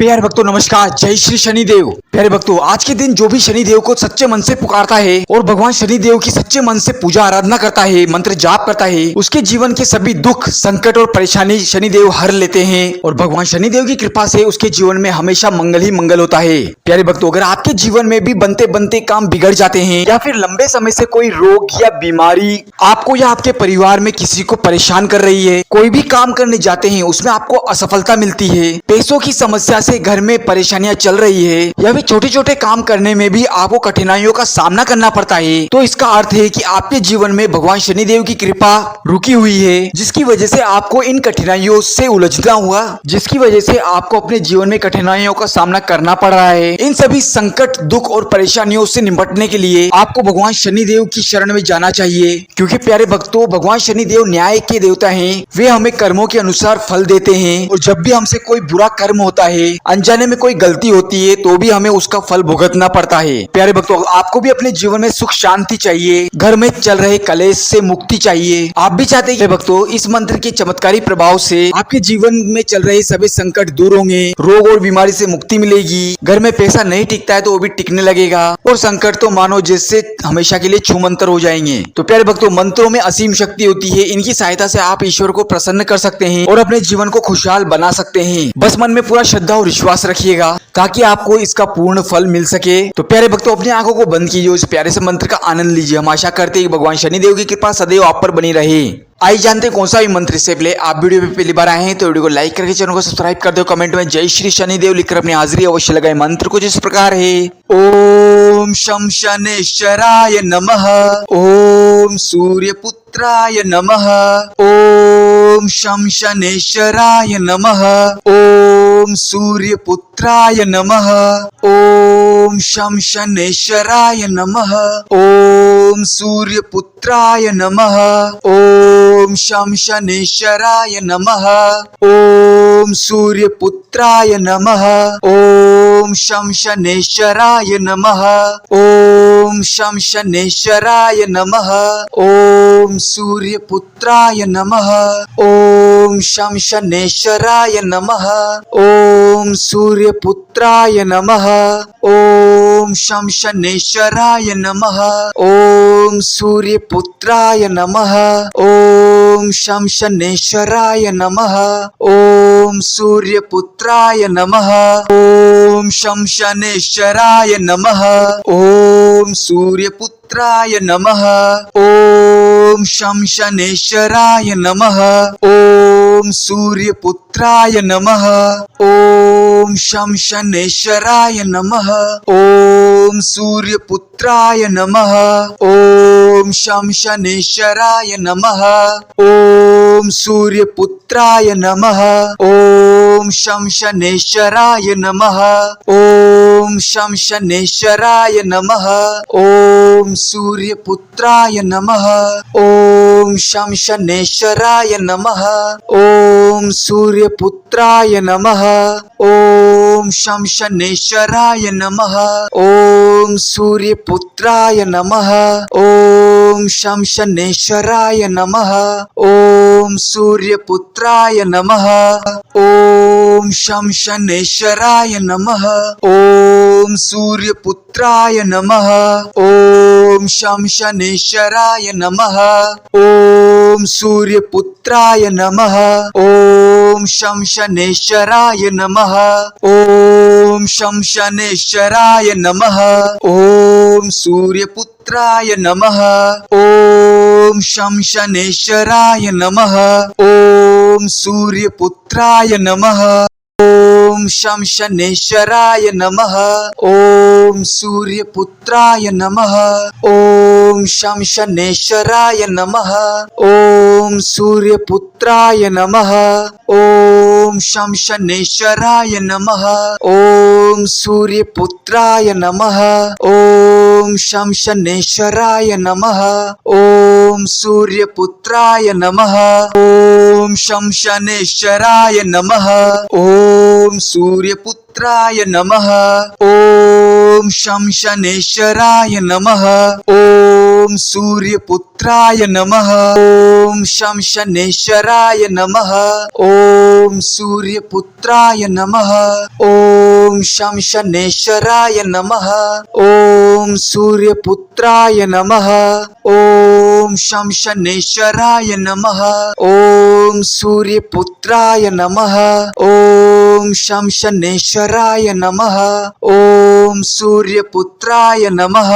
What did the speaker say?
प्यारे भक्तों नमस्कार, जय श्री शनिदेव। प्यारे भक्तों, आज के दिन जो भी शनिदेव को सच्चे मन से पुकारता है और भगवान शनिदेव की सच्चे मन से पूजा आराधना करता है, मंत्र जाप करता है, उसके जीवन के सभी दुख संकट और परेशानी शनिदेव हर लेते हैं और भगवान शनिदेव की कृपा से उसके जीवन में हमेशा मंगल ही मंगल होता है। प्यारे भक्तों, अगर आपके जीवन में भी बनते बनते काम बिगड़ जाते हैं या फिर लंबे समय से कोई रोग या बीमारी आपको या आपके परिवार में किसी को परेशान कर रही है, कोई भी काम करने जाते हैं उसमें आपको असफलता मिलती है, पैसों की समस्या से घर में परेशानियां चल रही है या फिर छोटे छोटे काम करने में भी आपको कठिनाइयों का सामना करना पड़ता है, तो इसका अर्थ है कि आपके जीवन में भगवान शनिदेव की कृपा रुकी हुई है, जिसकी वजह से आपको इन कठिनाइयों से उलझना हुआ, जिसकी वजह से आपको अपने जीवन में कठिनाइयों का सामना करना पड़ रहा है। इन सभी संकट, दुख और परेशानियों से निपटने के लिए आपको भगवान शनिदेव की शरण में जाना चाहिए, क्योंकि प्यारे भक्तों, भगवान शनिदेव न्याय के देवता हैं। वे हमें कर्मों के अनुसार फल देते हैं और जब भी हमसे कोई बुरा कर्म होता है, अनजाने में कोई गलती होती है, तो भी हमें उसका फल भुगतना पड़ता है। प्यारे भक्तों, आपको भी अपने जीवन में सुख शांति चाहिए, घर में चल रहे कलेश से मुक्ति चाहिए, आप भी चाहते हैं भक्तों इस मंत्र के चमत्कारी प्रभाव से आपके जीवन में चल रहे सभी संकट दूर होंगे, रोग और बीमारी से मुक्ति मिलेगी, घर में पैसा नहीं टिकता है तो वो भी टिकने लगेगा और संकट तो मानो जैसे हमेशा के लिए छूमंतर हो जाएंगे। तो प्यारे भक्तों, मंत्रों में असीम शक्ति होती है, इनकी सहायता से आप ईश्वर को प्रसन्न कर सकते हैं और अपने जीवन को खुशहाल बना सकते हैं। बस मन में पूरा श्रद्धा और विश्वास रखिएगा ताकि आपको इसका पूर्ण फल मिल सके। तो प्यारे भक्तों, अपनी आंखों को बंद कीजिए, उस प्यारे से मंत्र का आनंद लीजिए। हम आशा करते हैं कि भगवान शनिदेव की कृपा सदैव आप पर बनी रहे। आइए जानते हैं कौन सा भी मंत्र से पहले आप वीडियो पे पहली बार आए हैं तो वीडियो को लाइक करके चैनल को सब्सक्राइब कर दो। कमेंट में जय श्री शनिदेव लिखकर अपनी हाजिरी अवश्य लगाए। मंत्र कुछ इस प्रकार है। ओम शम शनेश्वराय नमः। ओम सूर्यपुत्राय नमः। ओम शम शनेश्वराय नमः। ओम सूर्यपुत्राय नमः। ओम शम शनेश्वराय नमः। ओम सूर्यपुत्राय नमः। ओम शम शनेश्वराय नमः। ओम सूर्यपुत्राय नमः। ओम शम शनेश्वराय नमः। ओम शम शनेश्वराय नमः। ओम सूर्यपुत्राय नमः। ओम शम शनेश्वराय नमः। ओम सूर्यपुत्राय नमः। ओम शम शनेश्वराय नमः। ओम सूर्यपुत्राय नमः। ओम शम शनेश्वराय नमः। ओम सूर्यपुत्राय नमः। ओम शम शनेश्वराय नमः। ओम सूर्यपुत्राय नमः। ओम शम शनेश्वराय नमः। ओम सूर्यपुत्राय नमः। ओम शम शनेश्वराय नमः। ओम सूर्यपुत्राय नमः। ओम शम शनेश्वराय नमः। ओम सूर्यपुत्राय नमः। ओम शम शनेश्वराय नमः। ओम शम शनेश्वराय नमः। ओम सूर्यपुत्राय नमः। ओम शम शनेश्वराय नमः। ओम सूर्यपुत्राय नमः। ओम शम शनेश्वराय नमः। ओम सूर्यपुत्राय नमः। ओम शम शनेश्वराय नमः। ओम सूर्यपुत्राय नमः। ओम शम शनेश्वराय नमः। ओम सूर्यपुत्राय नमः। ओम शम शनेश्वराय नमः। ओम सूर्यपुत्राय नमः। ओम शम शनेश्वराय नमः। ओम शम शनेश्वराय नमः। ओम सूर्यपुत्राय नमः। ओम शम शनेश्वराय नमः। ओम सूर्यपुत्राय नमः। ओम शम शनेश्वराय नमः। ओम सूर्यपुत्राय नमः। ओम शम शनेश्वराय नमः। ओम सूर्यपुत्राय नमः। ओम शम शनेश्वराय नमः। ओम सूर्यपुत्राय नमः। ओम शम शनेश्वराय नमः। ओम सूर्यपुत्राय नमः। ओम शम शनेश्वराय नमः। ओम सूर्यपुत्राय सूर्यपुत्राय नमः। ओम शं शनेश्वराय नमः। ओम सूर्यपुत्राय नमः। ओम शं शनेश्वराय नमः। ओम सूर्यपुत्राय नमः। ओम शं शनेश्वराय नमः। ओम सूर्यपुत्राय नमः। ओम शं शनेश्वराय नमः। ओम सूर्यपुत्राय नमः। ओम शं शनेश्वराय नमः। ओम सूर्यपुत्राय नमः।